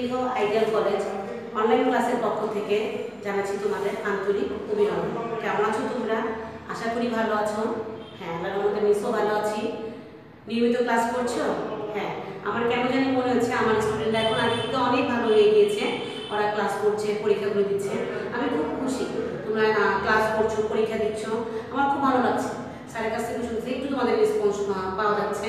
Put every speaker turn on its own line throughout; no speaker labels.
দীর্ঘ ideal college online ক্লাসের পক্ষ থেকে জানাচ্ছি তোমাদের আন্তরিক অভিনন্দন। কেমন আছো তোমরা? আশা করি ভালো আছো। হ্যাঁ, আল্লাহর রহমতে মিসও ভালো আছি। নিয়মিত ক্লাস করছো? হ্যাঁ, আমার কেন জানি মনে হচ্ছে আমার স্টুডেন্টরা এখন আগে থেকে অনেক ভালো হয়ে গিয়েছে। ওরা ক্লাস করছে, পরীক্ষাগুলো দিচ্ছে। আমি খুব খুশি তোমরা ক্লাস করছো, পরীক্ষা দিচ্ছ। আমার খুব ভালো লাগছে। স্যারের কাছ থেকে শুনছি একটু তোমাদের রেসপন্স পাওয়া যাচ্ছে।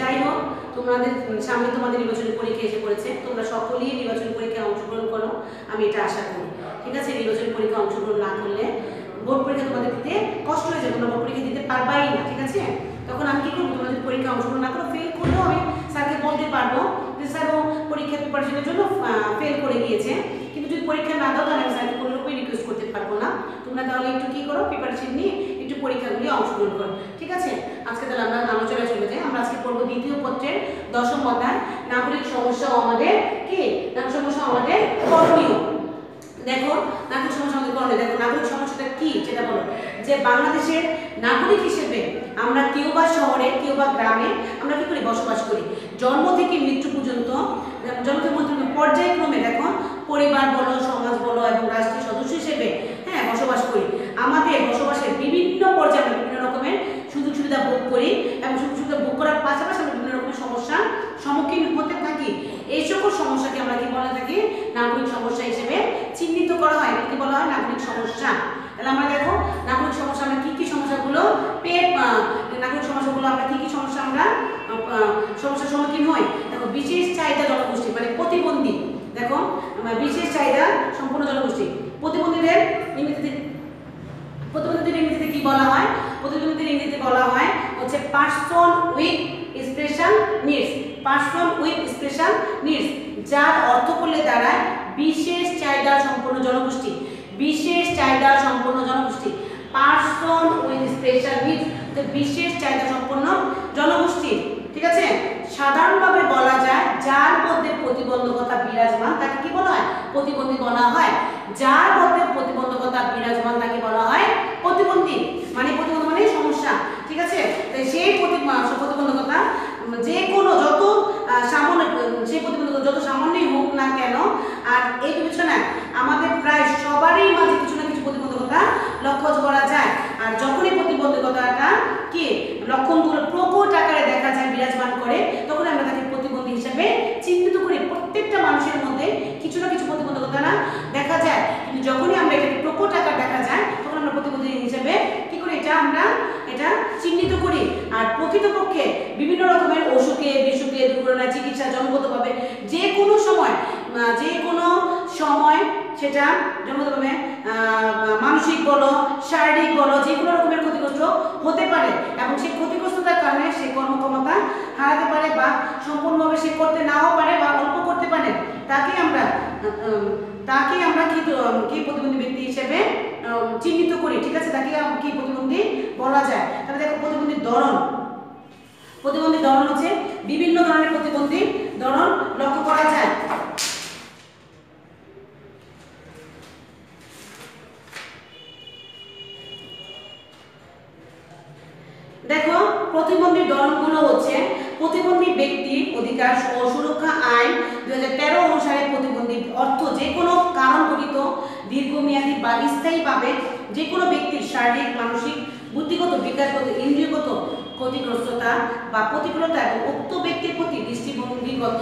যাই হোক, তোমাদের সামনে তোমাদের নির্বাচনী পরীক্ষা এসে পড়েছে। তোমরা সকলেই নির্বাচনী পরীক্ষায় অংশগ্রহণ করো, আমি এটা আশা করি। ঠিক আছে? নির্বাচনী পরীক্ষা অংশগ্রহণ না করলে বোর্ড পরীক্ষা তোমাদের দিতে কষ্ট হয়ে যাবে, তোমরা বোর্ড পরীক্ষা দিতে পারবাই না। ঠিক আছে? তখন আমি কি করবো? তোমরা যদি পরীক্ষা অংশগ্রহণ না করো, ফেল করলেও আমি স্যারকে বলতে পারবো যে স্যার ও পরীক্ষার প্রিপারেশনের জন্য ফেল করে গিয়েছে। কিন্তু যদি পরীক্ষা না দাও তাহলে আমি স্যারকে কোনো রকমই রিকোয়েস্ট করতে পারবো না। তোমরা তাহলে একটু কি করো, প্রিপারেশন নিয়ে একটু পরীক্ষাগুলি অংশগ্রহণ করো। ঠিক আছে? আজকে তাহলে আমরা আলোচনায় চলে যাই। আমরা আজকে পড়বো দ্বিতীয় পত্রের 10ম অধ্যায়, নাগরিক সমস্যা আমাদের কি? নাগরিক সমস্যা আমাদের করণীয়। দেখো, নাগরিক সমস্যা আমাদের করণীয়। দেখো, নাগরিক সমস্যাটা কি সেটা বলো। যে বাংলাদেশের নাগরিক হিসেবে আমরা কেউ বা শহরে, কেউ বা গ্রামে আমরা কি করি? বসবাস করি। জন্ম থেকে মৃত্যু পর্যন্ত, জন্ম থেকে মৃত্যু পর্যায়ক্রমে দেখো পরিবার বলো, সমাজ বলো এবং রাষ্ট্রীয় সদস্য হিসেবে হ্যাঁ বসবাস করি। আমাদের বসবাসের বিভিন্ন পর্যায়ে আমরা বিভিন্ন রকমের সুযোগ সুবিধা ভোগ করি এবং সুযোগ সুবিধা ভোগ করার পাশাপাশি আমরা বিভিন্ন রকমের সমস্যার সম্মুখীন হতে থাকি। এই সকল সমস্যাকে আমরা কি বলে থাকি? নাগরিক সমস্যা হিসেবে চিহ্নিত করা হয়। এগুলোকে বলা হয় নাগরিক সমস্যা। তাহলে আমরা দেখো নাগরিক সমস্যা আমরা কি কি সমস্যাগুলো নাগরিক সমস্যাগুলো আমরা কি কি সমস্যা আমরা সমস্যার সম্মুখীন হই। দেখো, বিশেষ চাহিদা জনগোষ্ঠী মানে প্রতিবন্ধী। দেখো, বিশেষ চাহিদা সম্পূর্ণ জনগোষ্ঠী। প্রতিবন্ধীদের ইংরেজিতে কি বলা হয়? প্রতিবন্ধীদের ইংরেজিতে বলা হয় হচ্ছে person with special needs. Person with special needs, যার অর্থ করলে দাঁড়ায় বিশেষ চাহিদা সম্পন্ন জনগোষ্ঠী। বিশেষ চাহিদা সম্পন্ন জনগোষ্ঠী, পারসন উইথ স্পেশাল নিডস, বিশেষ চাহিদা সম্পন্ন জনগোষ্ঠী। ঠিক আছে? সাধারণভাবে বলা যায় যার মধ্যে প্রতিবন্ধকতা বিরাজমান তাকে কি বলা হয়? প্রতিবন্ধী বলা হয়। যার মধ্যে প্রতিবন্ধকতা বিরাজমান তাকে বলা হয় প্রতিবন্ধী। মানে প্রতিবন্ধী মানে সমস্যা। ঠিক আছে? তাই সেই প্রতিবন্ধকতা যে কোনো যত সামান্য, সেই প্রতিবন্ধকতা যত সামান্যই হোক না কেন, আর এই বিবেচনায় আমাদের প্রায় সবারই মাঝে কিছু না কিছু প্রতিবন্ধকতা লক্ষ্য করা যায়। আর যখনই প্রতিবন্ধকতাটা কি লক্ষণগুলো প্রকট আকারে দেখা যায়, বিরাজমান করে, তখন আমরা তাকে প্রতিবন্ধী হিসেবে চিহ্নিত করি। প্রত্যেকটা মানুষের মধ্যে কিছু না কিছু প্রতিবন্ধকতা দেখা যায়, কিন্তু যখনই আমরা এটাকে প্রকট আকার দেখা যায় তখন আমরা প্রতিবন্ধী হিসেবে কি করি? এটা চিহ্নিত করি। আর প্রকৃতপক্ষে বিভিন্ন রকমের অসুখে, বিসুখে, দুর্ঘটনা, চিকিৎসা, জন্মগতভাবে যে কোনো সময় সেটা জন্মগতভাবে মানসিক বলো, শারীরিক বলো, যে কোনো রকমের ক্ষতিগ্রস্ত হতে পারে এবং সেই ক্ষতিগ্রস্ততার কারণে সে কর্মক্ষমতা হারাতে পারে বা সম্পূর্ণভাবে সে করতে নাও পারে বা অল্প করতে পারে। তাকে আমরা কি প্রতিবন্ধী ব্যক্তি হিসেবে চিহ্নিত করি। ঠিক আছে? তাকে কি প্রতিবন্ধী বলা যায়। তাহলে দেখো, প্রতিবন্ধীর ধরন হচ্ছে বিভিন্ন ধরনের প্রতিবন্ধীর ধরন লক্ষ্য করা যায়। দেখো, প্রতিবন্ধীর ধরনগুলো হচ্ছে প্রতিবন্ধী ব্যক্তি অধিকার ও সুরক্ষা আইন 2013 অনুসারে প্রতিবন্ধী অর্থ যে কোনো কারণঘটিত দীর্ঘমেয়াদী বা স্থায়ীভাবে যে কোনো ব্যক্তির শারীরিক, মানসিক, বুদ্ধিগত, বিকাশগত, ইন্দ্রিয়গত ক্ষতিগ্রস্ততা বা প্রতিকূলতা এবং উক্ত ব্যক্তির প্রতি দৃষ্টিভঙ্গিগত,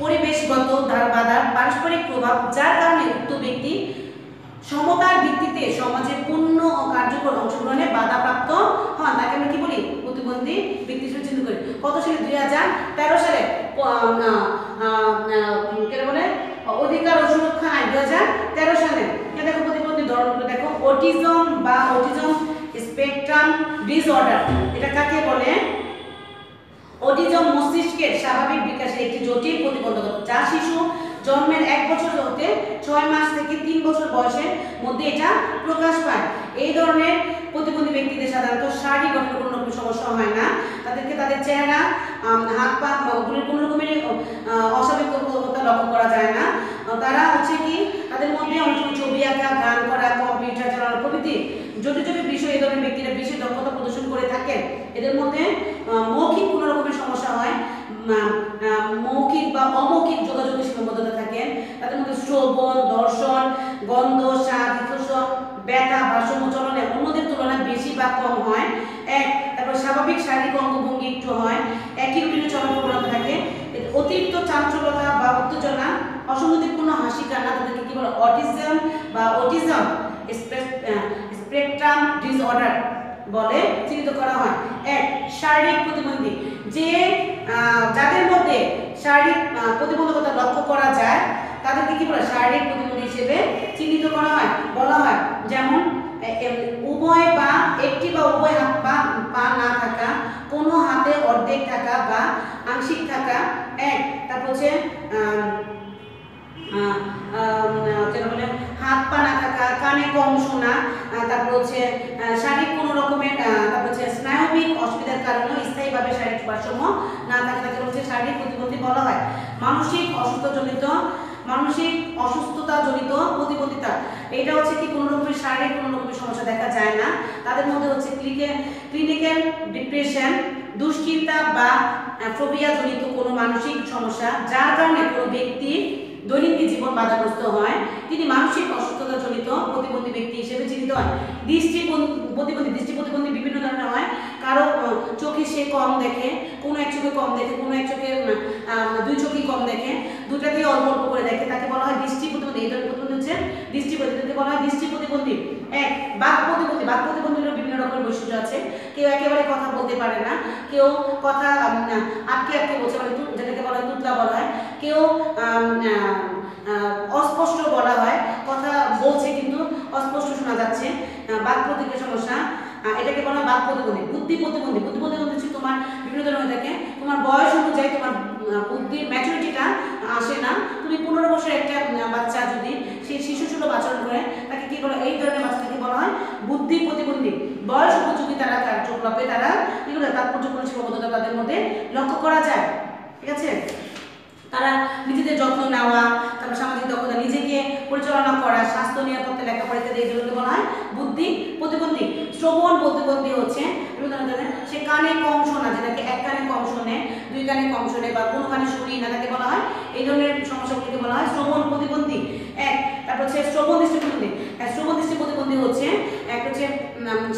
পরিবেশগত বাধার পারস্পরিক প্রভাব, যার কারণে উক্ত ব্যক্তি সমতার ভিত্তিতে সমাজে পূর্ণ ও কার্যকর অংশগ্রহণে বাধাপ্রাপ্ত হন, তাকে আমরা কি বলি? প্রতিবন্ধী ব্যক্তি হিসেবে চিহ্নিত করি। কত সালে? 2013 সালে বলে অধিকার ও সুরক্ষা আইন 2013 সালে। দেখো, প্রতিবন্ধী ধরনগুলো দেখো। অটিজম বা অটিজম স্পেকট্রাম ডিসঅর্ডার, এটা কাকে বলে? অটিজম মস্তিষ্কের স্বাভাবিক বিকাশের একটি জটিল প্রতিবন্ধকতা, যা শিশু জন্মের 1 বছর হতে 6 মাস থেকে 3 বছর বয়সের মধ্যে এটা প্রকাশ পায়। এই ধরনের প্রতিবন্ধী ব্যক্তিদের সাধারণত শারীরিক গঠনের কোনো রকম সমস্যা হয় না। তাদেরকে তাদের চেহারা, হাত পা ওগুলির কোনো রকমের অস্বাভাবিকতা লক্ষ্য করা যায় না। তারা হচ্ছে কি তাদের মধ্যে অনেক সময় ছবি আঁকা, গান করা, কম্পিউটার চালানো প্রভৃতি জটিল বিষয় এই ধরনের ব্যক্তিরা বিশেষ দক্ষতা প্রদর্শন করে থাকেন। এদের মধ্যে মৌখিক কোনো রকমের সমস্যা হয়, মৌখিক বা অমৌখিক যোগাযোগের সীমাবদ্ধতা শ্রবণ, দর্শন, গন্ধ, স্বাদ, স্পর্শ, ব্যথা, ভারসাম্য চলনে অন্যদের তুলনায় বেশি বা কম হয়। তারপর স্বাভাবিক শারীরিক অঙ্গভঙ্গি একটু হয়, একই রুটিনে চলার প্রবণতা থাকে, অতিরিক্ত চাঞ্চল্যতা বা উত্তেজনা, অসঙ্গতিপূর্ণ হাসি কান্না, তাদেরকে কি বলে অটিজম বা অটিজম স্পেকট্রাম ডিসঅর্ডার বলে চিহ্নিত করা হয়। শারীরিক প্রতিবন্ধী, যাদের মধ্যে শারীরিক প্রতিবন্ধকতা লক্ষ্য করা যায় তাদেরকে কি বলে শারীরিক প্রতিবন্ধী হিসেবে চিহ্নিত করা হয়, বলা হয়। যেমন উভয় বা একটি বা উভয় হাত বা পা না থাকা, কোনো হাতে অর্ধেক থাকা বা আংশিক থাকা। তারপর হচ্ছে হাত পা না থাকা, কানে কম শোনা, তারপর হচ্ছে শারীরিক কোনো রকমের তারপর হচ্ছে স্নায়বিক অসুবিধার কারণে স্থায়ীভাবে শারীরিক ভারসাম্য না থাকে, তাকে হচ্ছে শারীরিক প্রতিবন্ধী বলা হয়। মানসিক অসুস্থতা জনিত প্রতিবন্ধিতা, এটা হচ্ছে কি কোনো রকমের শারীরিক কোনো রকমের সমস্যা দেখা যায় না, তাদের মধ্যে হচ্ছে ক্লিনিক্যাল ডিপ্রেশন, দুশ্চিন্তা বা ফোবিয়া জনিত কোনো মানসিক সমস্যা যার কারণে কোনো ব্যক্তি দৈনন্দিন জীবন বাধাগ্রস্ত হয়, তিনি মানসিক অসুস্থতা জনিত প্রতিবন্ধী ব্যক্তি হিসেবে চিহ্নিত হয়। দৃষ্টি প্রতিবন্ধী বিভিন্ন ধরনের হয়, কারো চোখে সে কম দেখে, কোনো এক চোখে কম দেখে, কোনো এক চোখে দুই চোখেই কম দেখে, দুটাতেই অল্প অল্প করে দেখে, তাকে বলা হয় দৃষ্টি প্রতিবন্ধী। এই ধরনের প্রতিবন্ধী হচ্ছে দৃষ্টি প্রতিবন্ধী, বলা হয় দৃষ্টি প্রতিবন্ধী। বাক প্রতিবন্ধীর বিভিন্ন রকমের বৈশিষ্ট্য আছে, কেউ একেবারে কথা বলতে পারে না, কেউ কথা আটকে বলছে, মানে যেটাকে বলা হয় তুতলা বলা হয়, কেউ অস্পষ্ট বলা হয়, কথা বলছে কিন্তু অস্পষ্ট শোনা যাচ্ছে, বাক প্রতিক্রিয়া সমস্যা, এটাকে বলা হয় বাক প্রতিবন্ধী। বুদ্ধি প্রতিবন্ধী হচ্ছে তোমার বিভিন্ন ধরনের হয়ে থাকে, তোমার বয়স অনুযায়ী তোমার বুদ্ধির ম্যাচুরিটিটা আসে না, তুমি 15 বছরের একটা বাচ্চা যদি সে শিশুসুলভ আচরণ করে, তাকে কি বলে, এই ধরনের বাচ্চাকে বলা হয় বুদ্ধি প্রতিবন্ধী। বয়স উপযোগী তারা কার্যকলাপে তারা কি করে তাৎপর্যপূর্ণ সীমাবদ্ধতা তাদের মধ্যে লক্ষ্য করা যায়, ঠিক আছে। তারা নিজেদের যত্ন নেওয়া, তারপর সামাজিক দক্ষতা, নিজেকে পরিচালনা করা, স্বাস্থ্য নিরাপত্তা, লেখাপড়া ইত্যাদি, এগুলোকে বলা হয় বুদ্ধি প্রতিবন্ধী। শ্রবণ প্রতিবন্ধী হচ্ছে সে কানে কম শোনা, যেটাকে এক কানে কম শোনে, দুই কানে কম শোনে বা কোনো কানে শুনি না, তাকে বলা হয় এই ধরনের সমস্যাগুলিকে বলা হয় শ্রবণ প্রতিবন্ধী। তারপর হচ্ছে শ্রবণ দৃষ্টি প্রতিবন্ধী। শ্রবণ দৃষ্টি প্রতিবন্ধী হচ্ছে হচ্ছে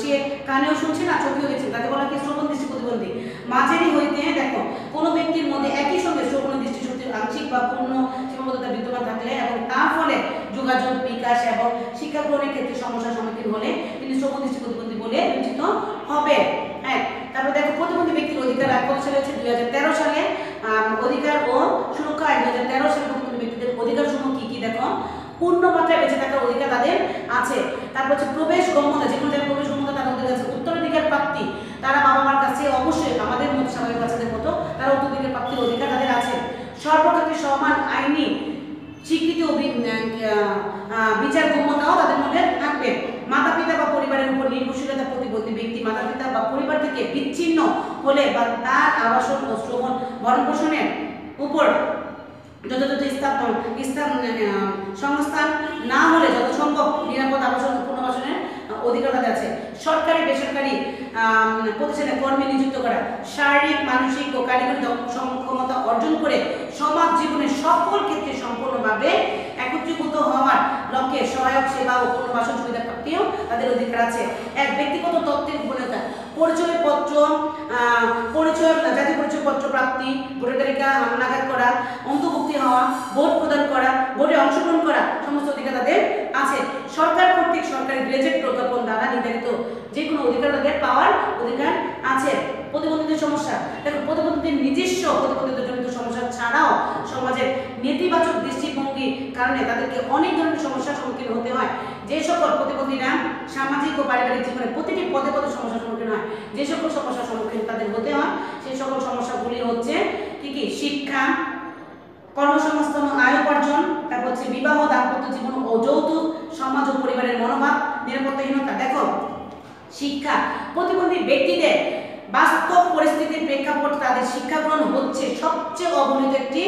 সে কানেও শুনছে না, চোখেও দেখছে, তাকে বলা হয় শ্রবণ দৃষ্টি প্রতিবন্ধী। মাঝারি হইতে দেখো কোনো ব্যক্তির মধ্যে একই সঙ্গে শ্রবণ দৃষ্টি শক্তির আংশিক বা পূর্ণ সীমাবদ্ধতা বিদ্যমান থাকলে এবং তার ফলে যোগাযোগ, বিকাশ এবং শিক্ষা গ্রহণের ক্ষেত্রে সমস্যার সম্মুখীন হলে তিনি শ্রবণ দৃষ্টি প্রতিবন্ধী বলে বিবেচিত হবে। তারপর দেখো প্রতিবন্ধী ব্যক্তির অধিকার আইন কত সালে হচ্ছে 2013 সালে, অধিকার ও সুরক্ষা আইন 2013 সালে প্রতিবন্ধী ব্যক্তিদের অধিকার সমূহ কি দেখো, পূর্ণ মাত্রায় বেঁচে থাকার অধিকার তাদের আছে। তারপর হচ্ছে প্রবেশ গম্যতা, যে কোনো জায়গায় প্রবেশ গম্যতা তাদের অধিকার আছে। উত্তরাধিকার প্রাপ্তি, তারা বাবা মার কাছে অবশ্যই আমাদের মতো স্বাভাবিক বাচ্চাদের মতো তারা উত্তরাধিকার প্রাপ্তির অধিকার তাদের আছে। সর্বক্ষেত্রে সমান আইনি স্বীকৃতি ও বিচার গম্যতাও তাদের মধ্যে থাকবে। মাতা পিতা বা পরিবারের উপর নির্ভরশীলতা, প্রতিবন্ধী ব্যক্তি মাতা পিতা বা পরিবার থেকে বিচ্ছিন্ন হলে বা তার আবাসন ও শ্রবণ ভরণ পোষণের উপর যথাযথ সংস্থান না হলে যত সম্ভব নিরাপদ আবাসন পুনর্বাসনের অধিকার তাদের আছে। সরকারি বেসরকারি প্রতিষ্ঠানে কর্মী নিযুক্ত করা, শারীরিক, মানসিক ও কারিগরি সক্ষমতা অর্জন করে সমাজ জীবনের সকল ক্ষেত্রে সম্পূর্ণভাবে একত্রীভূত হওয়ার লক্ষ্যে সহায়ক সেবা ও পুনর্বাসন সুবিধা প্রাপ্তিও তাদের অধিকার আছে। ব্যক্তিগত তথ্যের গোপনীয়তা, জাতীয় পরিচয়পত্র প্রাপ্তি, ভোটার তালিকা হালনাগাদ করা, অন্তর্ভুক্তি হওয়া, ভোট প্রদান করা, ভোটে অংশগ্রহণ করা, সমস্ত অধিকার তাদের আছে। সরকার কর্তৃক সরকারি গেজেট প্রজ্ঞাপন দ্বারা নির্ধারিত যে কোনো অধিকার তাদের পাওয়ার অধিকার আছে। প্রতিবন্ধীদের সমস্যা, দেখো প্রতিবন্ধীদের নিজস্ব প্রতিবন্ধীজনিত সমস্যা ছাড়াও সমাজের নেতিবাচক দৃষ্টিভঙ্গির কারণে তাদেরকে অনেক ধরনের সমস্যার সম্মুখীন হতে হয়। যে সকল প্রতিবন্ধীরা সামাজিক ও পারিবারিক জীবনে প্রতিটি পদে পদে সমস্যার সম্মুখীন হয়, যে সকল সমস্যার সম্মুখীন তাদের হতে হয়, সেই সকল সমস্যাগুলি হচ্ছে কি শিক্ষা, কর্মসংস্থান, আয় উপার্জন, তারপর হচ্ছে বিবাহ, দাম্পত্য জীবন ও যৌতুক, সমাজ ও পরিবারের মনোভাব, নিরাপত্তাহীনতা। দেখো শিক্ষা, প্রতিবন্ধী ব্যক্তিদের বাস্তব পরিস্থিতির প্রেক্ষাপট তাদের শিক্ষা গ্রহণ হচ্ছে সবচেয়ে অবহেলিত একটি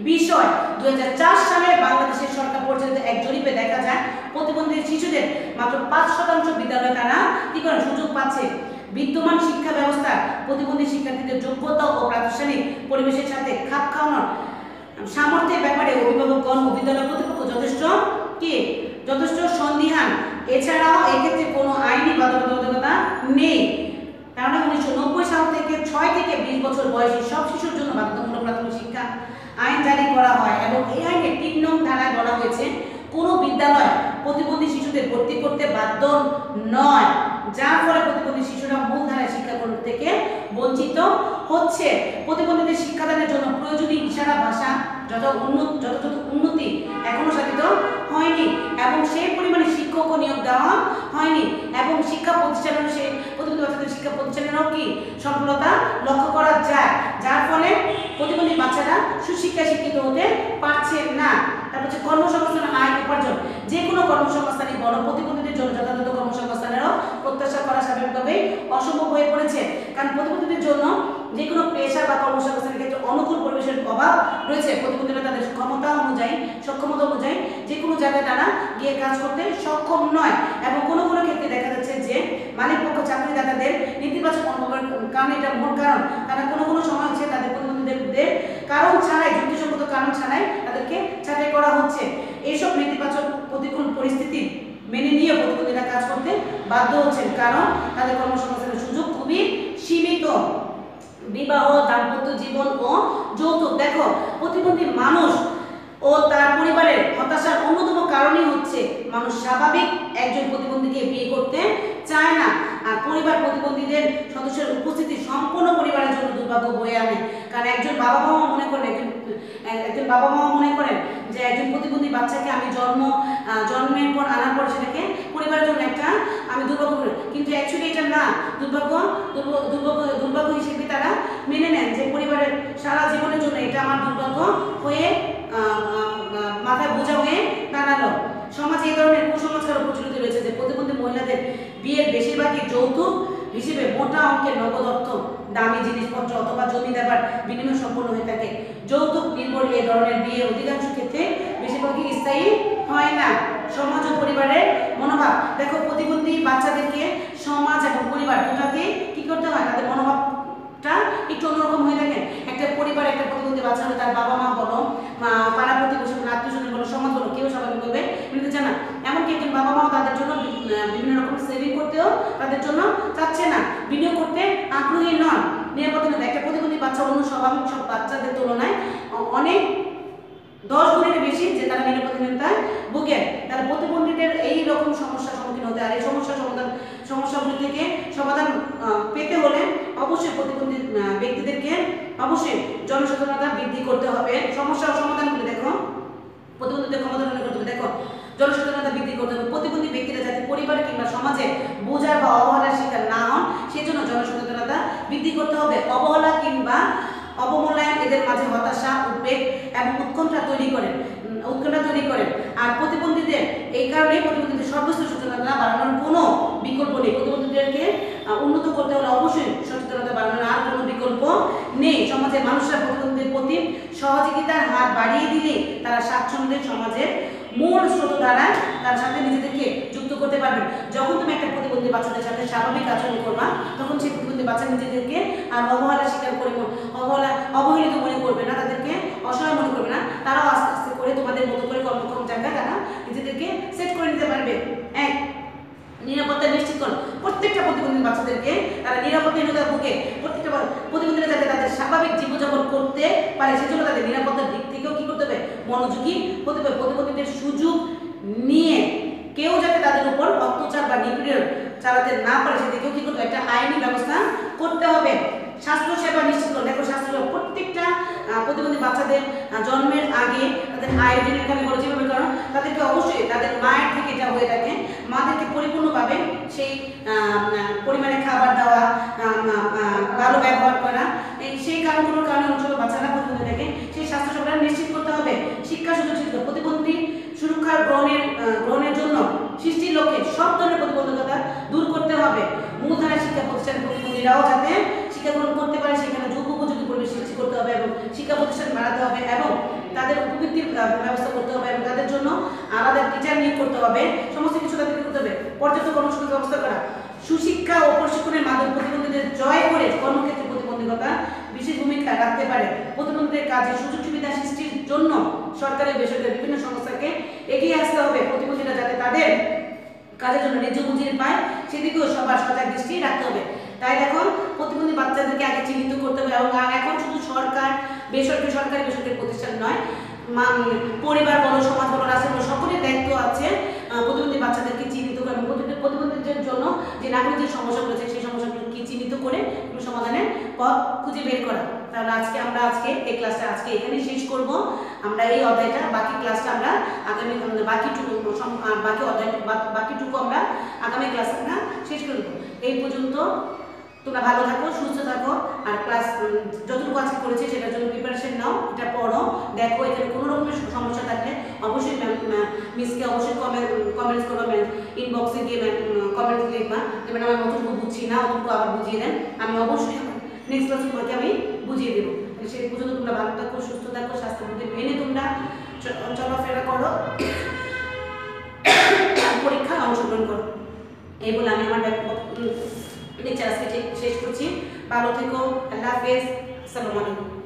বিষয়। 2004 সালে বাংলাদেশের সরকার পরিচালিত এক জরিপে দেখা যায় প্রতিবন্ধী শিশুদের মাত্র 5% বিদ্যালয়ে তারা কি করে সুযোগ পাচ্ছে। বিদ্যমান শিক্ষা ব্যবস্থা প্রতিবন্ধী শিক্ষার্থীদের যোগ্যতা ও প্রাতিষ্ঠানিক পরিবেশের সাথে খাপ খাওয়ানোর সামর্থ্যের ব্যাপারে অভিভাবকগণ ও বিদ্যালয় কর্তৃপক্ষ যথেষ্ট কি যথেষ্ট সন্দিহান। এছাড়াও এক্ষেত্রে কোনো আইনি বাধ্যবাধকতা নেই। কারণ 1990 সাল থেকে 6 থেকে 20 বছর বয়সী সব শিশুর জন্য বাধ্যতামূলক প্রাথমিক শিক্ষা আইন জারি করা হয় এবং এই আইনে 3 নং ধারায় বলা হয়েছে কোনো বিদ্যালয় প্রতিবন্ধী শিশুদের ভর্তি করতে বাধ্য নয়, যার ফলে প্রতিবন্ধী শিশুরা মূলধারায় শিক্ষাগ্রহণ থেকে বঞ্চিত হচ্ছে। প্রতিবন্ধীদের শিক্ষাদানের জন্য প্রয়োজনীয় ইশারা ভাষা যথাযথ উন্নতি এখনো সাধিত হয়নি এবং সেই পরিমাণে শিক্ষকও নিয়োগ দেওয়া হয়নি এবং শিক্ষা প্রতিষ্ঠানের সেই প্রতিবন্ধী বাচ্চাদের শিক্ষা প্রতিষ্ঠানেরও কি সফলতা লক্ষ্য করা যায়, যার ফলে প্রতিবন্ধী বাচ্চারা সুশিক্ষায় শিক্ষিত হতে পারছে না। তারপর হচ্ছে কর্মসংস্থান আয় উপার্জন। যে কোনো কর্মসংস্থানই বড় প্রতিবন্ধীদের জন্য যথাযথ কর্মসংস্থানেরও প্রত্যাশা করা স্বাভাবিকভাবেই অসম্ভব হয়ে পড়েছে। কারণ প্রতিবন্ধীদের জন্য যে কোনো পেশা বা কর্মসংস্থানের ক্ষেত্রে অনুকূল পরিবেশের অভাব রয়েছে। প্রতিবন্ধীরা তাদের ক্ষমতা অনুযায়ী সক্ষমতা অনুযায়ী যে কোনো জায়গায় তারা গিয়ে কাজ করতে সক্ষম নয় এবং কোনো কোনো ক্ষেত্রে দেখা যাচ্ছে যে মালিকপক্ষ চাকরিদাতাদের নেতিবাচক মনোভাবের কারণে, এটা মূল কারণ, তারা কোনো কোনো সময় হচ্ছে তাদের প্রতিবন্ধীদের কারণ ছাড়াই, যুক্তিসঙ্গত কারণ ছাড়াই তাদেরকে ছাঁটাই করা হচ্ছে। এইসব নেতিবাচক প্রতিকূল পরিস্থিতি মেনে নিয়ে প্রতিবন্ধীরা কাজ করতে বাধ্য হচ্ছেন, কারণ তাদের কর্মসংস্থানের সুযোগ খুবই সীমিত। বিবাহ, দাম্পত্য জীবন ও যৌতুক। দেখো, প্রতিবন্ধী মানুষ ও তার পরিবারের হতাশার অন্যতম কারণই হচ্ছে মানুষ স্বাভাবিক একজন প্রতিবন্ধীকে বিয়ে করতে চায় না। আর পরিবার প্রতিবন্ধীদের সদস্যের উপস্থিতি সম্পূর্ণ পরিবারের জন্য দুর্ভাগ্য বয়ে আনে। কারণ একজন বাবা মা মনে করেন যে একজন প্রতিবন্ধী বাচ্চাকে আমি জন্মের পর আনার পর সেটাকে পরিবারের জন্য একটা আমি দুর্ভাগ্য করি, কিন্তু অ্যাকচুয়ালি এটা না, দুর্ভাগ্য হিসেবে তারা মেনে নেন যে পরিবারের সারা জীবনের জন্য এটা আমার দুর্ভাগ্য হয়ে মাথায় বোঝা হয়ে দাঁড়ালো। সমাজে এই ধরনের কুসংস্কার প্রচলিত রয়েছে যে প্রতিবন্ধী মহিলাদের বিয়ের বেশিরভাগই যৌতুক হিসেবে মোটা অঙ্কের নগদ অর্থ, দামি জিনিসপত্র অথবা জমি দেবার বিনিময় সম্পন্ন হয়ে থাকে। যৌতুক নির্ভর এই ধরনের বিয়ে অধিকাংশ ক্ষেত্রে বেশিরভাগই স্থায়ী হয় না। সমাজ ও পরিবারের মনোভাব। দেখো, প্রতিবন্ধী বাচ্চাদেরকে সমাজ এবং পরিবার দুটাকে কি করতে হয়, তাদের মনোভাবটা একটু অন্যরকম হয়ে থাকে। একটা পরিবার একটা প্রতিবন্ধী বাচ্চা হলে তার বাবা মা বলো, পাড়া প্রতিবেশী বলো, আত্মীয়স্বজন বলো, সমাজ বলো, কেউ স্বাভাবিকভাবে মেনে চায় না। এমনকি একজন বাবা মাও তাদের জন্য বিভিন্ন রকম সেভিং করতেও তাদের জন্য চাচ্ছে না, বিনিয়োগ করতে আগ্রহী নন, নিরাপত্তা। একটা প্রতিবন্ধী বাচ্চা অন্য স্বাভাবিক সব বাচ্চাদের তুলনায় অনেক 10 গুণের বেশি যে তারা নিরাপত্তাহীনতায় ভোগে। তারা প্রতিবন্ধীদের এই রকম সমস্যার সম্মুখীন হতে, আর এই সমস্যাগুলি থেকে সমাধান পেতে হলে অবশ্যই প্রতিবন্ধী ব্যক্তিদেরকে অবশ্যই জনসচেতনতা বৃদ্ধি করতে হবে। সমস্যার সমাধানগুলি দেখো, প্রতিবন্ধীদের ক্ষমতা উন্নয়ন করতে হবে। দেখো, জনসচেতনতা বৃদ্ধি করতে হবে। প্রতিবন্ধী ব্যক্তিরা যাতে পরিবার কিংবা সমাজে বোঝার বা অবহেলার শিকার না হন সেজন্য জনসচেতনতা বৃদ্ধি করতে হবে। অবহেলা কিংবা অবমূল্যায়ন এদের মাঝে হতাশা, উদ্বেগ এবং উৎকণ্ঠা তৈরি করেন। আর প্রতিবন্ধীদের এই কারণে প্রতিবন্ধীদের সর্বোচ্চ সচেতনতা বাড়ানোর কোনো বিকল্প নেই। প্রতিবন্ধীদেরকে উন্নত করতে হলে অবশ্যই সচেতনতা বাড়ানোর আর কোনো বিকল্প নেই। সমাজের মানুষরা প্রতিবন্ধীদের প্রতি সহযোগিতার হাত বাড়িয়ে দিলে তারা স্বাচ্ছন্দ্যের সমাজের মূল স্রোতধারায় তার সাথে নিজেদেরকে যুক্ত করতে পারবেন। যখন তুমি একটা প্রতিবন্ধী বাচ্চাদের সাথে স্বাভাবিক আচরণ করবা, তখন সেই প্রতিবন্ধী বাচ্চা নিজেদেরকে আর অবহেলিত মনে করবে না, তাদেরকে অসহায় মনে করবে না। তারাও আস্তে আস্তে করে তোমাদের মতো করে কর্মক্ষম জায়গায় তারা নিজেদেরকে সেট করে নিতে পারবে। এক, নিরাপত্তা নিশ্চিত করুন। প্রত্যেকটা প্রতিবন্ধী বাচ্চাদেরকে তারা নিরাপত্তাহীনতা ভোগে, প্রত্যেকটা প্রতিবন্ধীরা যাতে তাদের স্বাভাবিক জীবনযাপন করতে পারে সেজন্য তাদের নিরাপত্তার দিক থেকেও কি করতে হবে, মনোযোগী হতে হবে। প্রতিবন্ধীদের সুযোগ নিয়ে কেউ যাতে তাদের উপর অত্যাচার বা নিপীড়ন চালাতে না পারে সেদিকেও কি করতে হবে, একটা আইনি ব্যবস্থা করতে হবে। স্বাস্থ্য সেবা নিশ্চিত করুন। দেখো, স্বাস্থ্যসেবা প্রত্যেকটা প্রতিবন্ধী বাচ্চাদের জন্মের আগে তাদের আয়োজনের এখানে বলে যেভাবে, কারণ তাদেরকে অবশ্যই তাদের মায়ের থেকে যা হয়ে থাকে মাদেরকে পরিপূর্ণভাবে সেই পরিমাণে খাবার দেওয়া, ভালো ব্যবহার করা, সেই কারণগুলোর কারণে অনেক সময় বাচ্চারা প্রতিবন্ধী থাকে। সেই স্বাস্থ্যসেবা নিশ্চিত করতে হবে। শিক্ষা সুযোগ নিশ্চিত। প্রতিবন্ধী সুরক্ষা গ্রহণের জন্য সৃষ্টির লক্ষ্যে সব ধরনের প্রতিবন্ধকতা দূর করতে হবে। মূলধারা শিক্ষা প্রতিষ্ঠানের প্রতিবন্ধীরাও যাতে শিক্ষা গ্রহণ করতে পারে সেখানে উপযোগী পরিবেশ সৃষ্টি করতে হবে এবং শিক্ষা প্রতিষ্ঠান বাড়াতে হবে এবং তাদের উপবৃত্তির ব্যবস্থা করতে হবে এবং তাদের জন্য আলাদা টিচার নিয়োগ করতে হবে। সমস্ত কিছু তাদেরকে করতে হবে। পর্যাপ্ত কর্মসূচির ব্যবস্থা করা। সুশিক্ষা ও প্রশিক্ষণের মাধ্যমে প্রতিবন্ধীদের জয় করে কর্মক্ষেত্রে প্রতিবন্ধকতা বিশেষ ভূমিকা রাখতে পারে। প্রতিবন্ধীদের কাজে সুযোগ সুবিধা সৃষ্টির জন্য সরকারি বেসরকারি বিভিন্ন সংস্থাকে এগিয়ে কাজের জন্য ন্যায্য মজুরি পায় সেদিকেও সবার সজাগ দৃষ্টি রাখতে হবে। তাই এখন প্রতিবন্ধী বাচ্চাদেরকে আগে চিহ্নিত করতে হবে এবং এখন শুধু সরকার সরকারি বেসরকারি প্রতিষ্ঠান নয়, পরিবার বলো, সমাজ বলো, রাষ্ট্র বলো, সকলের দায়িত্ব আছে প্রতিবন্ধী বাচ্চাদেরকে চিহ্নিত করে এবং প্রতিবন্ধীদের জন্য যে নাগরিক সমস্যা রয়েছে সেই সমস্যাগুলোকে চিহ্নিত করে সমাধানের পথ খুঁজে বের করা। তাহলে আমরা এই ক্লাসটা এখানেই শেষ করব। আমরা এই অধ্যায়টা বাকি ক্লাসটা আমরা আগামী বাকিটুকু আমরা আগামী ক্লাসে আমরা শেষ করব। এই পর্যন্ত তোমরা ভালো থাকো, সুস্থ থাকো, আর ক্লাস যতটুকু আজকে করেছি সেটার জন্য প্রিপারেশন নাও, এটা পড়ো, দেখো এখানে কোনো রকমের সমস্যা থাকলে অবশ্যই মিসকে অবশ্যই কমেন্টস করো, ইনবক্সে গিয়ে কমেন্টস লিখবা, যেমন আমার অতটুকু বুঝছি না, অতটুকু আবার বুঝিয়ে দেন, আমি অবশ্যই নেক্সট ক্লাসে তোমাকে আমি বুঝিয়ে দেবো। সেই পর্যন্ত তোমরা ভালো থাকো, সুস্থ থাকো, স্বাস্থ্যবিধি মেনে তোমরা চলাফেরা করো, পরীক্ষায় অংশগ্রহণ করো। এই বলে আমি আমার লেকচার আজকে শেষ করছি। ভালো থেকো, আল্লাহ হাফেজ, আসসালামু আলাইকুম।